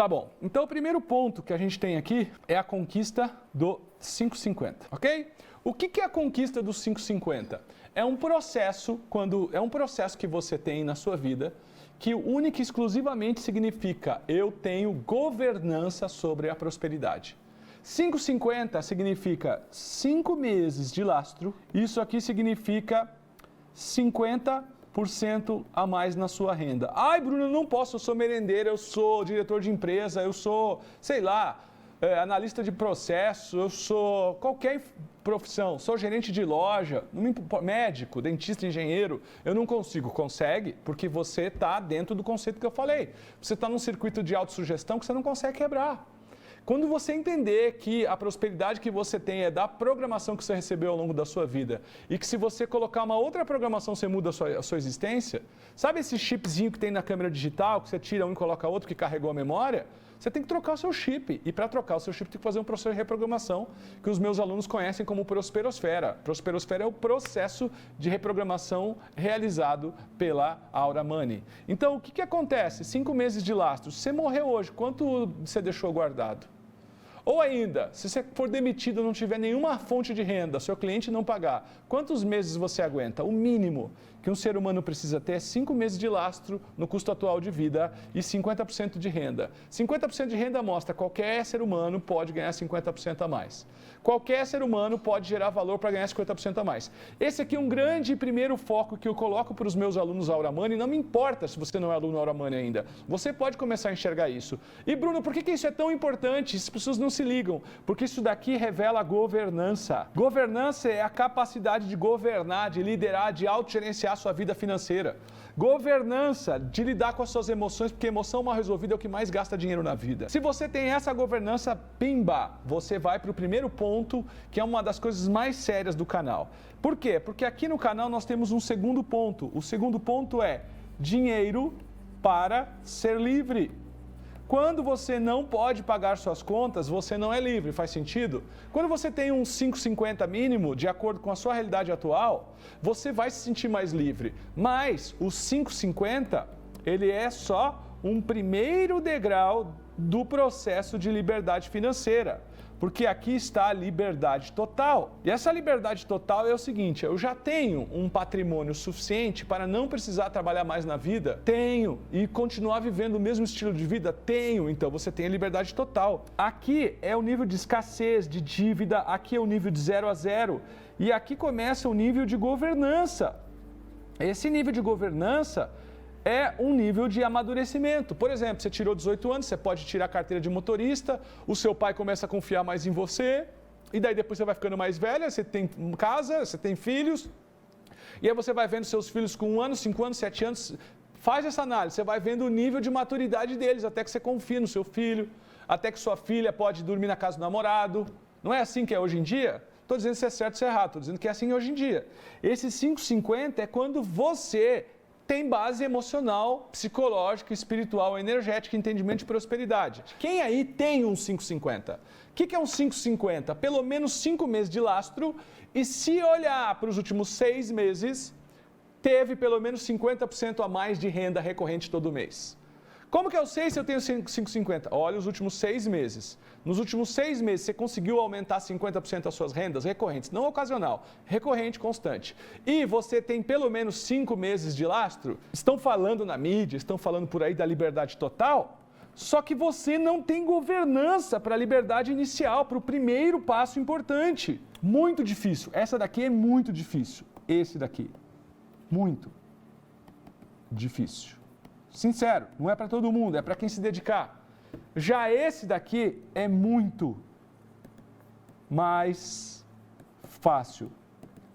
Tá bom, então o primeiro ponto que a gente tem aqui é a conquista do 550, ok? O que é a conquista do 550? É um processo que você tem na sua vida que única e exclusivamente significa eu tenho governança sobre a prosperidade. 550 significa 5 meses de lastro, isso aqui significa 50% a mais na sua renda. Ai, Bruno, eu não posso, eu sou merendeiro, eu sou diretor de empresa, eu sou, sei lá, analista de processo, eu sou qualquer profissão, sou gerente de loja, médico, dentista, engenheiro, eu não consigo. Consegue, porque você está dentro do conceito que eu falei. Você está num circuito de autossugestão que você não consegue quebrar. Quando você entender que a prosperidade que você tem é da programação que você recebeu ao longo da sua vida e que se você colocar uma outra programação você muda a sua existência, sabe esse chipzinho que tem na câmera digital, que você tira um e coloca outro que carregou a memória? Você tem que trocar o seu chip e para trocar o seu chip tem que fazer um processo de reprogramação que os meus alunos conhecem como Prosperosfera. Prosperosfera é o processo de reprogramação realizado pela Aura Money. Então, o que acontece? 5 meses de lastro. Se você morreu hoje, quanto você deixou guardado? Ou ainda, se você for demitido e não tiver nenhuma fonte de renda, seu cliente não pagar, quantos meses você aguenta? O mínimo que um ser humano precisa ter é 5 meses de lastro no custo atual de vida e 50% de renda. 50% de renda mostra que qualquer ser humano pode ganhar 50% a mais. Qualquer ser humano pode gerar valor para ganhar 50% a mais. Esse aqui é um grande primeiro foco que eu coloco para os meus alunos Aura Money. Não me importa se você não é aluno Aura Money ainda. Você pode começar a enxergar isso. E Bruno, por que isso é tão importante? As pessoas não se ligam. Porque isso daqui revela governança. Governança é a capacidade de governar, de liderar, de autogerenciar a sua vida financeira. Governança, de lidar com as suas emoções, porque emoção mal resolvida é o que mais gasta dinheiro na vida. Se você tem essa governança, pimba, você vai para o primeiro ponto, que é uma das coisas mais sérias do canal. Por quê? Porque aqui no canal nós temos um segundo ponto. O segundo ponto é dinheiro para ser livre. Quando você não pode pagar suas contas, você não é livre, faz sentido? Quando você tem um 5,50 mínimo, de acordo com a sua realidade atual, você vai se sentir mais livre. Mas o 5,50, ele é só um primeiro degrau do processo de liberdade financeira. Porque aqui está a liberdade total. E essa liberdade total é o seguinte, eu já tenho um patrimônio suficiente para não precisar trabalhar mais na vida? Tenho. E continuar vivendo o mesmo estilo de vida? Tenho. Então você tem a liberdade total. Aqui é o nível de escassez, de dívida, aqui é o nível de 0 a 0. E aqui começa o nível de governança. Esse nível de governança é um nível de amadurecimento. Por exemplo, você tirou 18 anos, você pode tirar a carteira de motorista, o seu pai começa a confiar mais em você, e daí depois você vai ficando mais velha, você tem casa, você tem filhos, e aí você vai vendo seus filhos com 1 ano, 5 anos, 7 anos, faz essa análise, você vai vendo o nível de maturidade deles, até que você confia no seu filho, até que sua filha pode dormir na casa do namorado. Não é assim que é hoje em dia? Estou dizendo se é certo ou se é errado, estou dizendo que é assim hoje em dia. Esse 5,50 é quando você tem base emocional, psicológica, espiritual, energética, entendimento de prosperidade. Quem aí tem um 5,50? O que é um 5,50? Pelo menos 5 meses de lastro e se olhar para os últimos 6 meses, teve pelo menos 50% a mais de renda recorrente todo mês. Como que eu sei se eu tenho 5,50? Olha os últimos 6 meses. Nos últimos 6 meses, você conseguiu aumentar 50% as suas rendas recorrentes, não ocasional, recorrente, constante. E você tem pelo menos 5 meses de lastro? Estão falando na mídia, estão falando por aí da liberdade total? Só que você não tem governança para a liberdade inicial, para o primeiro passo importante. Muito difícil. Essa daqui é muito difícil. Esse daqui. Muito difícil. Sincero, não é para todo mundo, é para quem se dedicar. Já esse daqui é muito mais fácil.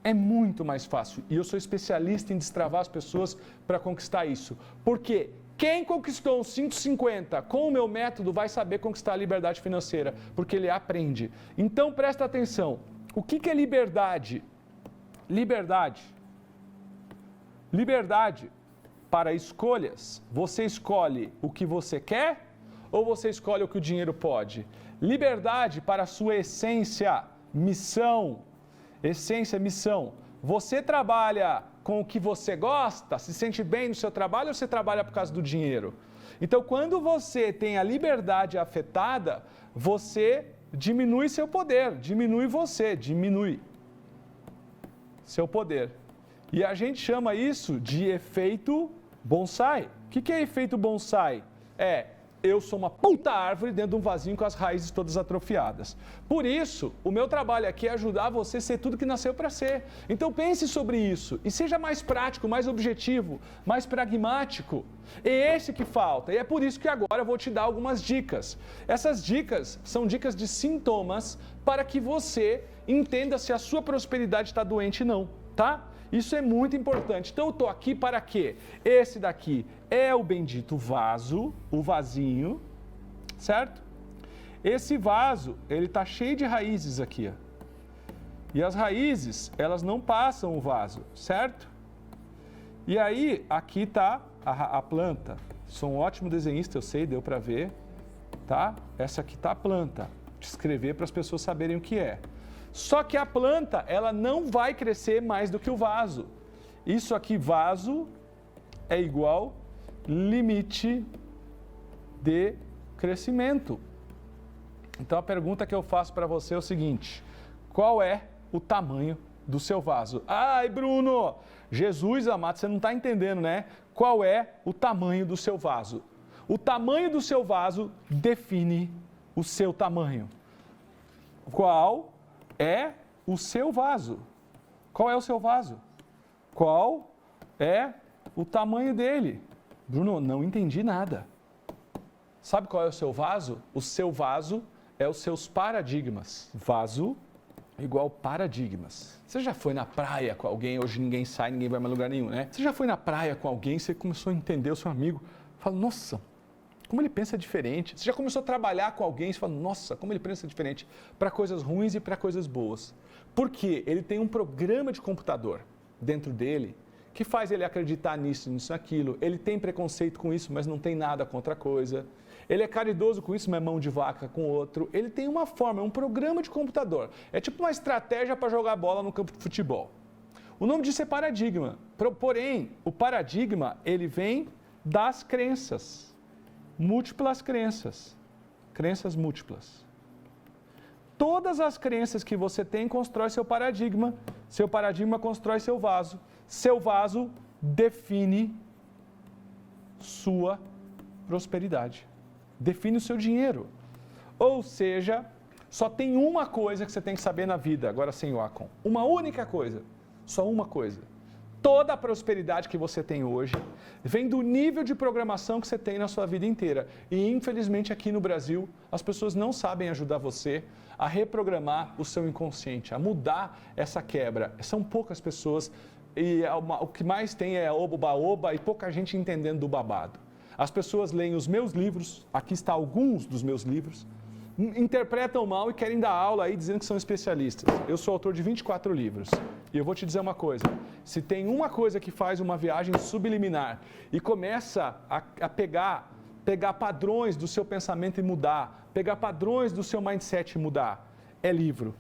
É muito mais fácil. E eu sou especialista em destravar as pessoas para conquistar isso. Porque quem conquistou um 5,50 com o meu método vai saber conquistar a liberdade financeira, porque ele aprende. Então presta atenção. O que é liberdade? Liberdade. Liberdade. Para escolhas, você escolhe o que você quer ou você escolhe o que o dinheiro pode? Liberdade para a sua essência, missão. Essência, missão. Você trabalha com o que você gosta, se sente bem no seu trabalho ou você trabalha por causa do dinheiro? Então, quando você tem a liberdade afetada, você diminui seu poder, diminui seu poder. E a gente chama isso de efeito bonsai. O que é efeito bonsai? Eu sou uma puta árvore dentro de um vasinho com as raízes todas atrofiadas. Por isso, o meu trabalho aqui é ajudar você a ser tudo que nasceu para ser. Então pense sobre isso e seja mais prático, mais objetivo, mais pragmático. É esse que falta e é por isso que agora eu vou te dar algumas dicas. Essas dicas são dicas de sintomas para que você entenda se a sua prosperidade está doente ou não, tá? Isso é muito importante. Então eu estou aqui para quê? Esse daqui é o bendito vaso, o vasinho, certo? Esse vaso, ele está cheio de raízes aqui, ó. E as raízes, elas não passam o vaso, certo? E aí, aqui está a planta. Sou um ótimo desenhista, eu sei, deu para ver, tá? Essa aqui está a planta. Descrever para as pessoas saberem o que é. Só que a planta, ela não vai crescer mais do que o vaso. Isso aqui, vaso, é igual limite de crescimento. Então, a pergunta que eu faço para você é o seguinte: qual é o tamanho do seu vaso? Ai, Bruno, Jesus amado, você não está entendendo, né? Qual é o tamanho do seu vaso? O tamanho do seu vaso define o seu tamanho. Qual é o seu vaso? Qual é o seu vaso? Qual é o tamanho dele? Bruno, não entendi nada. Sabe qual é o seu vaso? O seu vaso é os seus paradigmas. Vaso igual paradigmas. Você já foi na praia com alguém, hoje ninguém sai, ninguém vai mais lugar nenhum, né? Você já foi na praia com alguém, você começou a entender o seu amigo, fala, nossa, como ele pensa diferente. Você já começou a trabalhar com alguém, você fala, nossa, como ele pensa diferente, para coisas ruins e para coisas boas. Por quê? Ele tem um programa de computador dentro dele que faz ele acreditar nisso, naquilo. Ele tem preconceito com isso, mas não tem nada contra a coisa. Ele é caridoso com isso, mas é mão de vaca com o outro. Ele tem uma forma, é um programa de computador. É tipo uma estratégia para jogar bola no campo de futebol. O nome disso é paradigma. Porém, o paradigma, ele vem das crenças. Múltiplas crenças. Crenças múltiplas. Todas as crenças que você tem constrói seu paradigma constrói seu vaso. Seu vaso define sua prosperidade. Define o seu dinheiro. Ou seja, só tem uma coisa que você tem que saber na vida, agora sem o Acon. Uma única coisa. Só uma coisa. Toda a prosperidade que você tem hoje vem do nível de programação que você tem na sua vida inteira. E, infelizmente, aqui no Brasil, as pessoas não sabem ajudar você a reprogramar o seu inconsciente, a mudar essa quebra. São poucas pessoas e o que mais tem é oba-oba e pouca gente entendendo do babado. As pessoas leem os meus livros, aqui está alguns dos meus livros, interpretam mal e querem dar aula aí dizendo que são especialistas. Eu sou autor de 24 livros e eu vou te dizer uma coisa, se tem uma coisa que faz uma viagem subliminar e começa a pegar padrões do seu pensamento e mudar, pegar padrões do seu mindset e mudar, é livro.